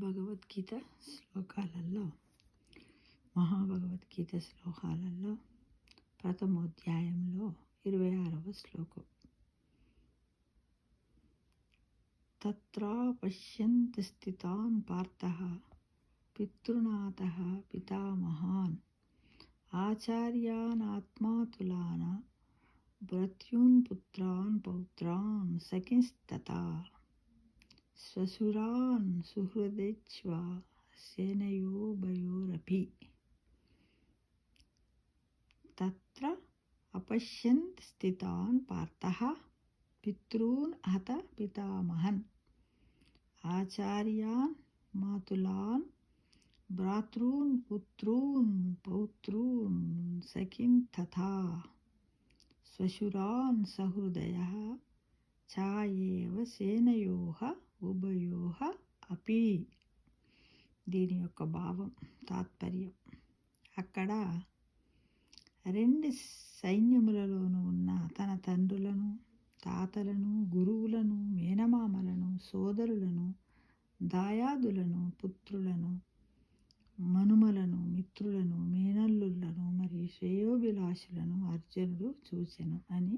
భగవద్గీత శ్లోకాలలో మహాభగవద్గీత శ్లోకాలలో ప్రథమోధ్యాయంలో 26వ శ్లోకం. తత్రా పశ్యంతి స్థితాన్ పార్థః పితృనాథః పితామహాన్ ఆచార్యాన్ ఆత్మాతులాన్ భ్రాతॄన్ పుత్రాన్ పౌత్రాన్ సఖింస్తథా శ్వశురాన్ సుహృదైశ్చ సేనయోభయోరపి. తత్ర అపశ్యంత్ స్థితాన్ పార్థః పితॄన్ హత పితామహన్ ఆచార్యాన్ మాతులాన్ భ్రాతॄన్ పుత్రూన్ పౌత్రూన్ సఖిన్ తథా శ్వశురాన్ సహృదయః ఛాయేవ సేనయోః ఉభయోః అపి. దీని యొక్క భావం, తాత్పర్యం, అక్కడ రెండు సైన్యములలోనూ ఉన్న తన తండ్రులను, తాతలను, గురువులను, మేనమామలను, సోదరులను, దాయాదులను, పుత్రులను, మనుమలను, మిత్రులను, మేనల్లులను మరియు శ్రేయోభిలాషులను అర్జునుడు చూచెను అని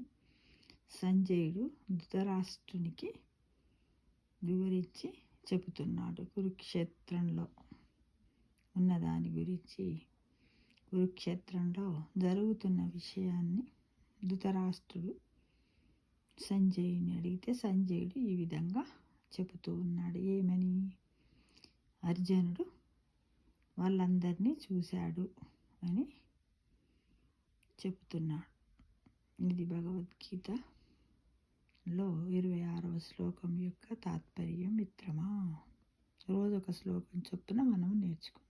సంజయుడు ధృతరాష్ట్రునికి వివరించి చెబుతున్నాడు. కురుక్షేత్రంలో ఉన్నదాని గురించి, కురుక్షేత్రంలో జరుగుతున్న విషయాన్ని ధృతరాష్ట్రుడు సంజయుని అడిగితే సంజయుడు ఈ విధంగా చెబుతూ ఉన్నాడు. ఏమని? అర్జునుడు వాళ్ళందరినీ చూశాడు అని చెబుతున్నాడు. ఇది భగవద్గీతలో 26వ శ్లోకం యొక్క తాత్పర్యం. మిత్రమా, రోజొక శ్లోకం చొప్పున మనం నేర్చుకుందాం.